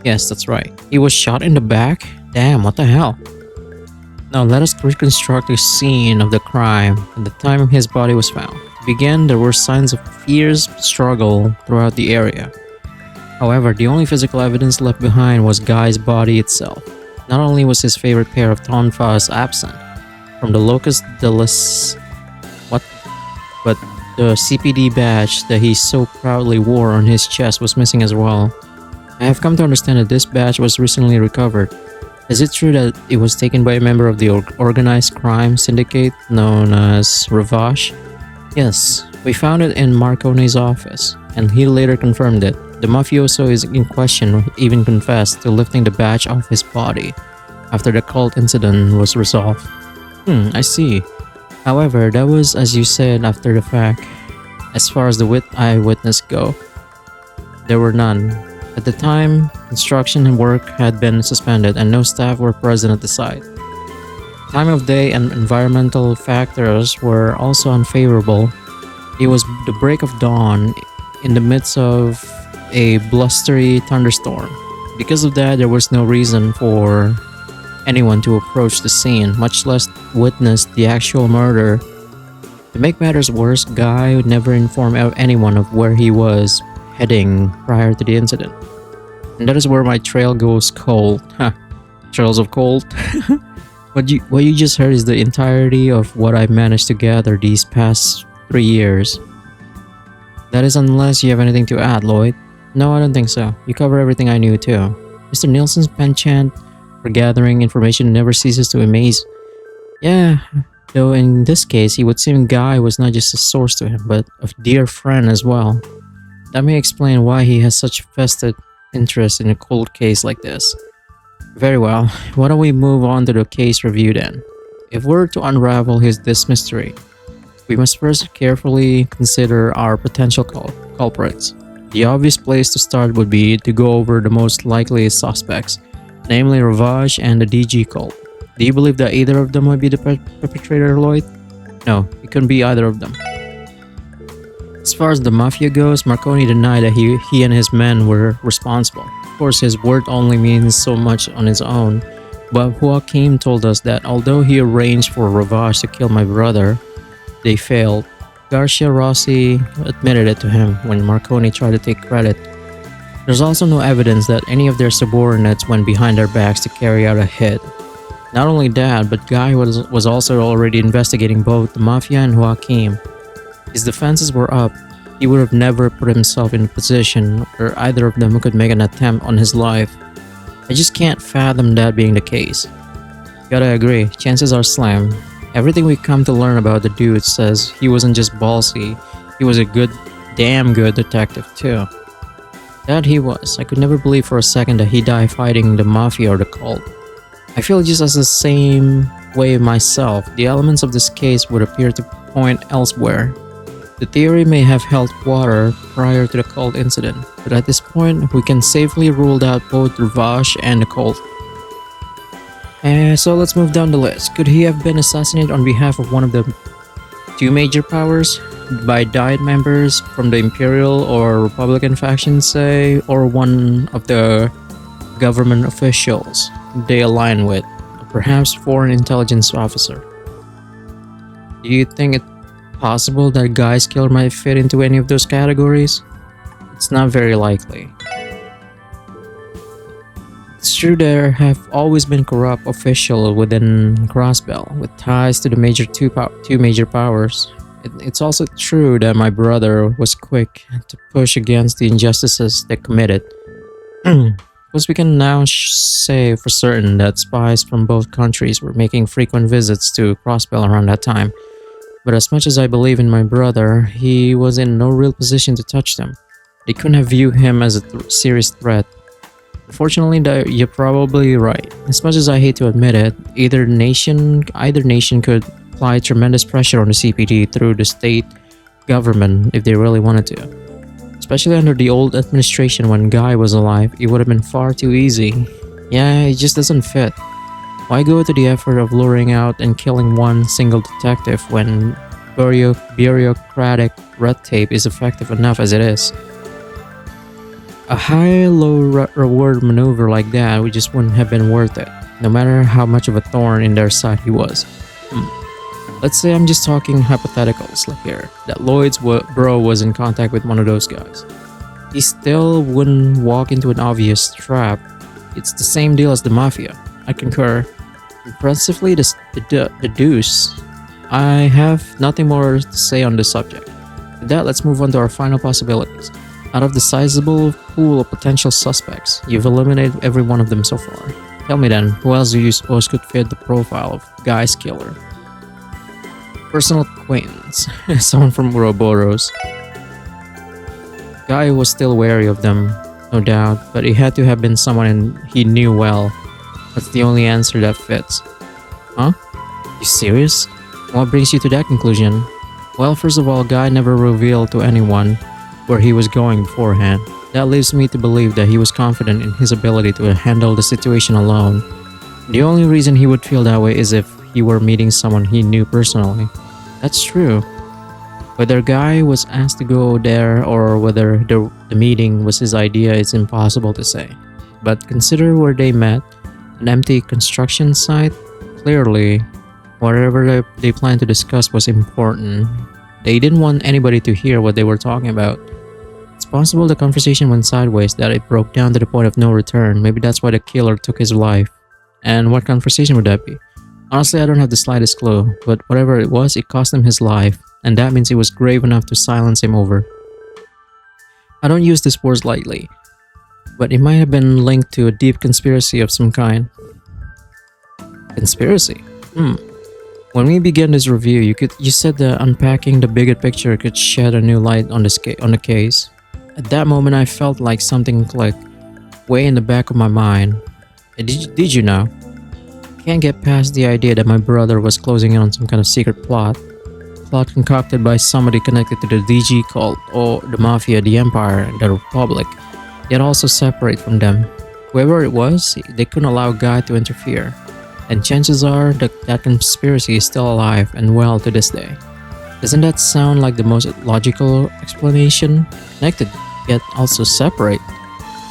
Yes, that's right. He was shot in the back? Damn, what the hell? Now let us reconstruct the scene of the crime at the time his body was found. To begin, there were signs of fierce struggle throughout the area. However, the only physical evidence left behind was Guy's body itself. Not only was his favorite pair of tonfas absent from the locus delis, but the CPD badge that he so proudly wore on his chest was missing as well. I have come to understand that this badge was recently recovered. Is it true that it was taken by a member of the organized crime syndicate known as Ravash? Yes, we found it in Marconi's office, and he later confirmed it. The mafioso is in question even confessed to lifting the badge off his body after the cult incident was resolved. I see. However, that was, as you said, after the fact. As far as the eyewitness go, there were none. At the time, construction and work had been suspended and no staff were present at the site. Time of day and environmental factors were also unfavorable. It was the break of dawn in the midst of a blustery thunderstorm. Because of that, there was no reason for anyone to approach the scene, much less witness the actual murder. To make matters worse, Guy would never inform anyone of where he was heading prior to the incident. And that is where my trail goes cold. Trails of cold. What you just heard is the entirety of what I've managed to gather these past 3 years. That is unless you have anything to add, Lloyd. No, I don't think so. You cover everything I knew too. Mr. Nielsen's penchant for gathering information never ceases to amaze. Yeah, though in this case, it would seem Guy was not just a source to him, but a dear friend as well. That may explain why he has such vested interest in a cold case like this. Very well, why don't we move on to the case review then? If we're to unravel this mystery, we must first carefully consider our potential culprits. The obvious place to start would be to go over the most likely suspects, namely Ravage and the DG cult. Do you believe that either of them might be the perpetrator, Lloyd? No, it couldn't be either of them. As far as the Mafia goes, Marconi denied that he and his men were responsible. Of course, his word only means so much on its own, but Joaquim told us that although he arranged for Ravage to kill my brother, they failed. Garcia Rossi admitted it to him when Marconi tried to take credit. There's also no evidence that any of their subordinates went behind their backs to carry out a hit. Not only that, but Guy was also already investigating both the Mafia and Joaquim. His defenses were up. He would have never put himself in a position where either of them could make an attempt on his life. I just can't fathom that being the case. Gotta agree, chances are slim. Everything we come to learn about the dude says he wasn't just ballsy, he was a damn good detective too. That he was. I could never believe for a second that he died fighting the Mafia or the cult. I feel just as the same way myself. The elements of this case would appear to point elsewhere. The theory may have held water prior to the cult incident, but at this point, we can safely rule out both Ravage and the cult. So let's move down the list. Could he have been assassinated on behalf of one of the two major powers? By Diet members from the Imperial or Republican factions, say, or one of the government officials they align with, perhaps foreign intelligence officer? Do you think it's possible that Guy's killer might fit into any of those categories? It's not very likely. It's true there have always been corrupt officials within Crossbell with ties to the two major powers. It's also true that my brother was quick to push against the injustices they committed. Because we can now say for certain that spies from both countries were making frequent visits to Crossbell around that time. But as much as I believe in my brother, he was in no real position to touch them. They couldn't have viewed him as a serious threat. Fortunately, you're probably right. As much as I hate to admit it, either nation could apply tremendous pressure on the CPD through the state government if they really wanted to. Especially under the old administration when Guy was alive, it would have been far too easy. Yeah, it just doesn't fit. Why go to the effort of luring out and killing one single detective when bureaucratic red tape is effective enough as it is? A high-low reward maneuver like that just wouldn't have been worth it, no matter how much of a thorn in their side he was. Let's say I'm just talking hypotheticals like here, that Lloyd's bro was in contact with one of those guys. He still wouldn't walk into an obvious trap. It's the same deal as the Mafia. I concur. Impressively, the deuce. I have nothing more to say on this subject. With that, let's move on to our final possibilities. Out of the sizable pool of potential suspects, you've eliminated every one of them so far. Tell me then, who else do you suppose could fit the profile of Guy's killer? Personal acquaintance. Someone from Ouroboros. Guy was still wary of them, no doubt, but it had to have been someone he knew well. That's the only answer that fits. Huh? You serious? What brings you to that conclusion? Well, first of all, Guy never revealed to anyone where he was going beforehand. That leaves me to believe that he was confident in his ability to handle the situation alone. The only reason he would feel that way is if he were meeting someone he knew personally. That's true. Whether Guy was asked to go there or whether the meeting was his idea is impossible to say. But consider where they met, an empty construction site. Clearly, whatever they planned to discuss was important. They didn't want anybody to hear what they were talking about. It's possible the conversation went sideways, that it broke down to the point of no return. Maybe that's why the killer took his life. And what conversation would that be? Honestly, I don't have the slightest clue, but whatever it was, it cost him his life, and that means it was grave enough to silence him over. I don't use this word lightly, but it might have been linked to a deep conspiracy of some kind. Conspiracy? When we began this review, you said that unpacking the bigger picture could shed a new light on the case. At that moment, I felt like something clicked, way in the back of my mind. Did you know? Can't get past the idea that my brother was closing in on some kind of secret plot concocted by somebody connected to the DG cult, or the Mafia, the Empire, the Republic, yet also separate from them. Whoever it was, they couldn't allow Guy to interfere. And chances are that conspiracy is still alive and well to this day. Doesn't that sound like the most logical explanation? Connected, yet also separate.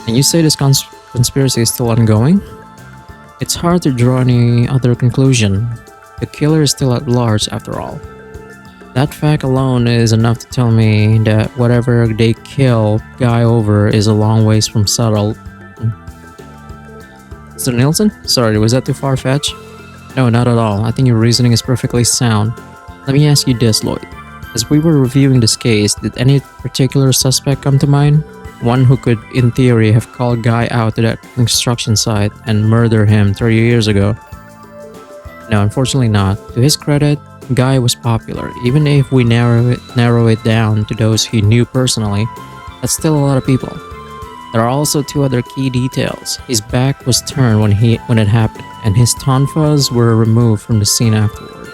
And you say this conspiracy is still ongoing? It's hard to draw any other conclusion. The killer is still at large after all. That fact alone is enough to tell me that whatever they kill Guy over is a long ways from settled. Mr. Nielsen? Sorry, was that too far-fetched? No, not at all. I think your reasoning is perfectly sound. Let me ask you this, Lloyd. As we were reviewing this case, did any particular suspect come to mind? One who could, in theory, have called Guy out to that construction site and murdered him 30 years ago? No, unfortunately not. To his credit, Guy was popular. Even if we narrow it down to those he knew personally, that's still a lot of people. There are also two other key details. His back was turned when it happened, and his tonfas were removed from the scene afterward.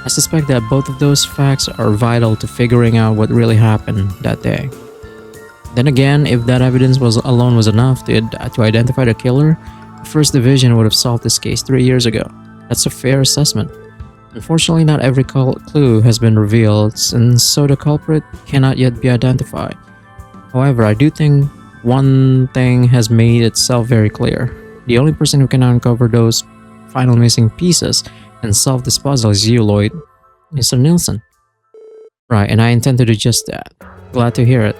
I suspect that both of those facts are vital to figuring out what really happened that day. Then again, if that evidence alone was enough to identify the killer, the First Division would have solved this case 3 years ago. That's a fair assessment. Unfortunately, not every clue has been revealed, and so the culprit cannot yet be identified. However, I do think one thing has made itself very clear. The only person who can uncover those final missing pieces and solve this puzzle is you, Lloyd. Mr. Nielsen. Right, and I intend to do just that. Glad to hear it.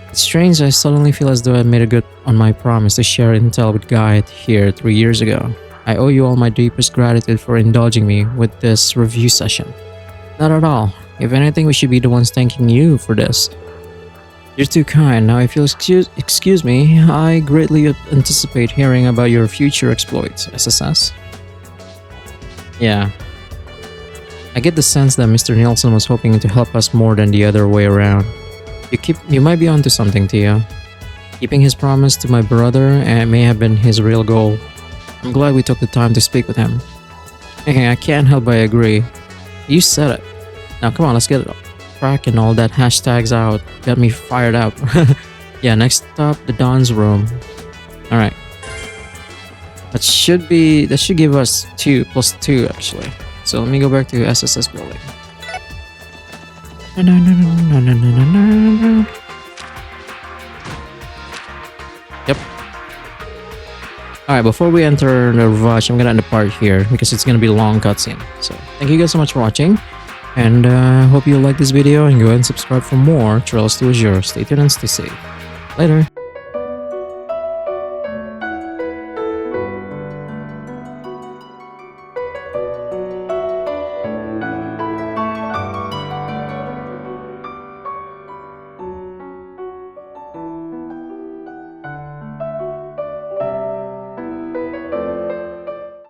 It's strange, I suddenly feel as though I made good on my promise to share intel with Guy here 3 years ago. I owe you all my deepest gratitude for indulging me with this review session. Not at all. If anything, we should be the ones thanking you for this. You're too kind. Now, if you'll excuse me, I greatly anticipate hearing about your future exploits, SSS. Yeah. I get the sense that Mr. Nielsen was hoping to help us more than the other way around. You might be onto something, Tio. Keeping his promise to my brother may have been his real goal. I'm glad we took the time to speak with him. Hey, I can't help but agree. You said it. Now come on, let's get it cracking. All that hashtags out got me fired up. Yeah, next stop, the Don's room. Alright. That should give us 2 plus 2 actually. So let me go back to SSS building. Yep. Alright, before we enter the rush, I'm gonna end the part here because it's gonna be a long cutscene. So thank you guys so much for watching, and hope you like this video and go ahead and subscribe for more Trails to Azure. Stay tuned and stay safe. Later.